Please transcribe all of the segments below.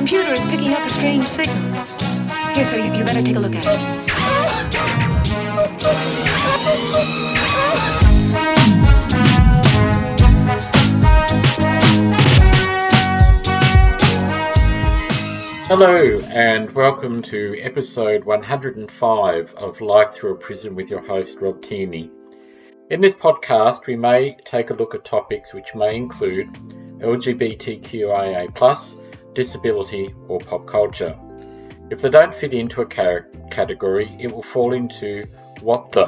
computer is picking up a strange signal. Here, sir, you better take a look at Hello and welcome to episode 105 of Life Through a Prison with your host Rob Kearney. In this podcast we may take a look at topics which may include LGBTQIA+, disability or pop culture. If they don't fit into a category, it will fall into what the ...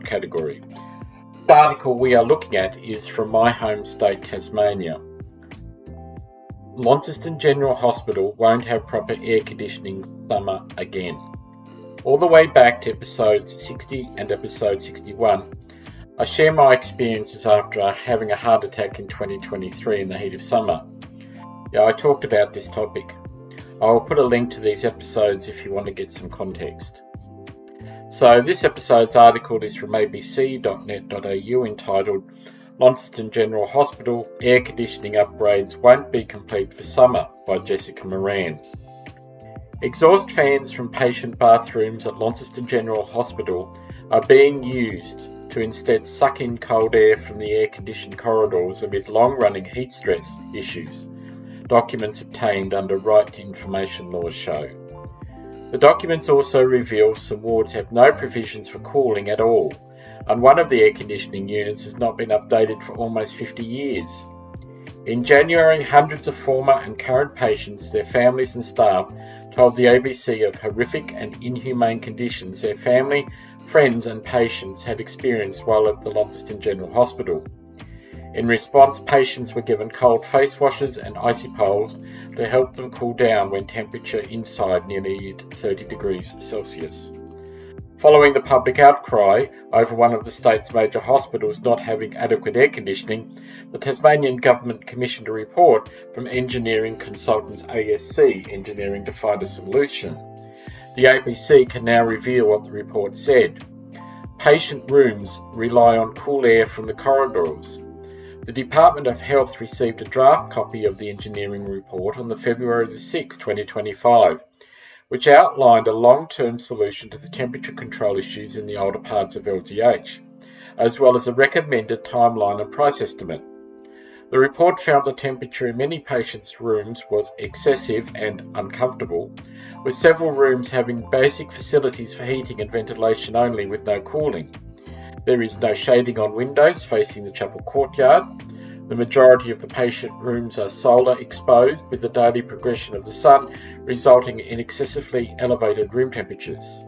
category. The article we are looking at is from my home state, Tasmania. Launceston General Hospital won't have proper air conditioning summer again. All the way back to episodes 60 and episode 61, I share my experiences after having a heart attack in 2023 in the heat of summer. I talked about this topic. I will put a link to these episodes if you want to get some context. So this episode's article is from abc.net.au entitled Launceston General Hospital Air Conditioning Upgrades Won't Be Complete for Summer by Jessica Moran. Exhaust fans from patient bathrooms at Launceston General Hospital are being used to instead suck in cold air from the air-conditioned corridors amid long-running heat stress issues, documents obtained under right to information laws show. The documents also reveal some wards have no provisions for cooling at all, and one of the air conditioning units has not been updated for almost 50 years. In January, hundreds of former and current patients, their families and staff told the ABC of horrific and inhumane conditions their family, friends and patients had experienced while at the Launceston General Hospital. In response, patients were given cold face washes and icy poles to help them cool down when temperature inside nearly hit 30 degrees Celsius. Following the public outcry over one of the state's major hospitals not having adequate air conditioning, the Tasmanian government commissioned a report from engineering consultants ASC Engineering to find a solution. The ABC can now reveal what the report said. Patient rooms rely on cool air from the corridors. The Department of Health received a draft copy of the engineering report on February 6, 2025. Which outlined a long-term solution to the temperature control issues in the older parts of LGH, as well as a recommended timeline and price estimate. The report found the temperature in many patients' rooms was excessive and uncomfortable, with several rooms having basic facilities for heating and ventilation only with no cooling. There is no shading on windows facing the chapel courtyard. The majority of the patient rooms are solar exposed, with the daily progression of the sun resulting in excessively elevated room temperatures.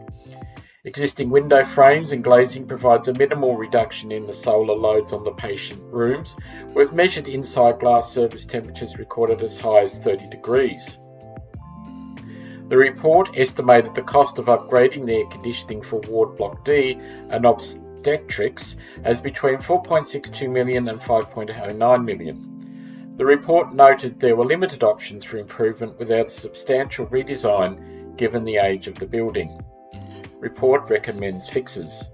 Existing window frames and glazing provides a minimal reduction in the solar loads on the patient rooms, with measured inside glass surface temperatures recorded as high as 30 degrees. The report estimated the cost of upgrading the air conditioning for Ward Block D and obstetrics as between $4.62 million and $5.09 million. The report noted there were limited options for improvement without a substantial redesign given the age of the building. Report recommends fixes.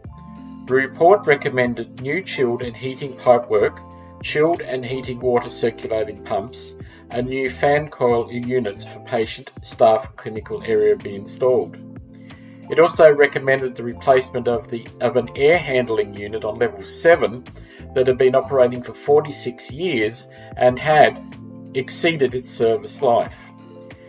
The report recommended new chilled and heating pipework, chilled and heating water circulating pumps, and new fan coil units for patient, staff and clinical area be installed. It also recommended the replacement of an air handling unit on level 7 that had been operating for 46 years and had exceeded its service life.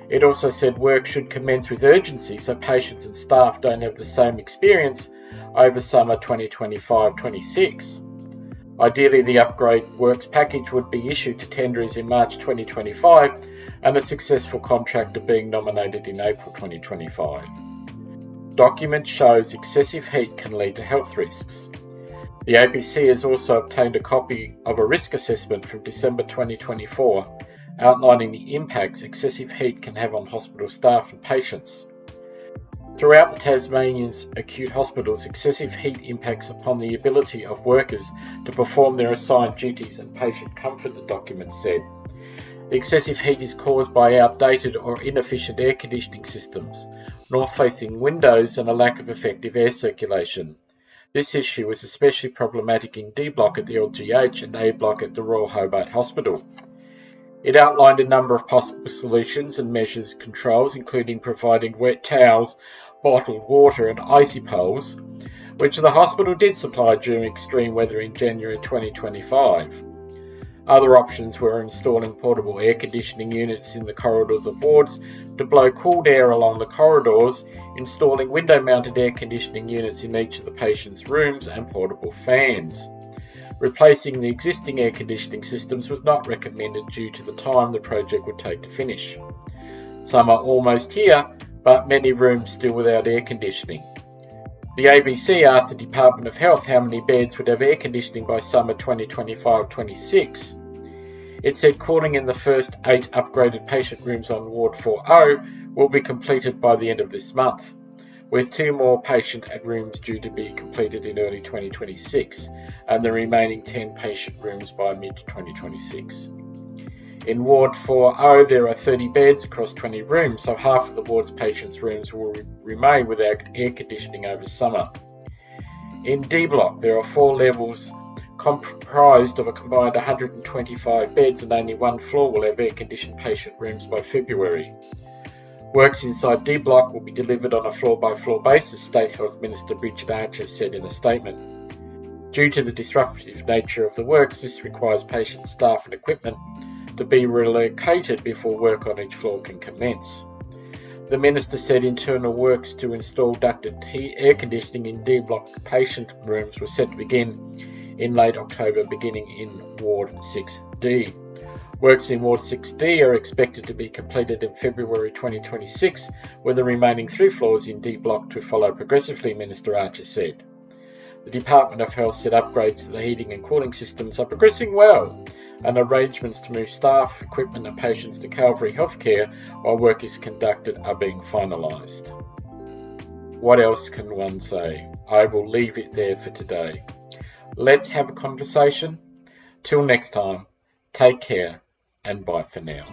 It also said work should commence with urgency so patients and staff don't have the same experience over summer 2025-26. Ideally, the upgrade works package would be issued to tenderers in March 2025 and a successful contractor being nominated in April 2025. Document shows excessive heat can lead to health risks. The ABC has also obtained a copy of a risk assessment from December 2024 outlining the impacts excessive heat can have on hospital staff and patients. Throughout the Tasmanian's acute hospitals, excessive heat impacts upon the ability of workers to perform their assigned duties and patient comfort, the document said. The excessive heat is caused by outdated or inefficient air conditioning systems, north-facing windows and a lack of effective air circulation. This issue is especially problematic in D Block at the LGH and A Block at the Royal Hobart Hospital. It outlined a number of possible solutions and measures controls, including providing wet towels, bottled water and icy poles, which the hospital did supply during extreme weather in January 2025. Other options were installing portable air conditioning units in the corridors of wards to blow cooled air along the corridors, installing window-mounted air conditioning units in each of the patients' rooms, and portable fans. Replacing the existing air conditioning systems was not recommended due to the time the project would take to finish. Some are almost here, but many rooms still without air conditioning. The ABC asked the Department of Health how many beds would have air conditioning by summer 2025-26. It said cooling in the first 8 upgraded patient rooms on Ward 4O will be completed by the end of this month, with 2 more patient rooms due to be completed in early 2026 and the remaining 10 patient rooms by mid-2026. In Ward 4O, there are 30 beds across 20 rooms, so half of the ward's patients' rooms will remain without air conditioning over summer. In D Block, there are 4 levels comprised of a combined 125 beds, and only 1 floor will have air-conditioned patient rooms by February. Works inside D Block will be delivered on a floor-by-floor basis, State Health Minister Bridget Archer said in a statement. Due to the disruptive nature of the works, this requires patient staff and equipment to be relocated before work on each floor can commence. The Minister said internal works to install ducted air conditioning in D Block patient rooms were set to begin in late October, beginning in Ward 6D. Works in Ward 6D are expected to be completed in February 2026, with the remaining 3 floors in D Block to follow progressively, Minister Archer said. The Department of Health said upgrades to the heating and cooling systems are progressing well, and arrangements to move staff, equipment and patients to Calvary Healthcare while work is conducted are being finalised. What else can one say? I will leave it there for today. Let's have a conversation. Till next time, take care and bye for now.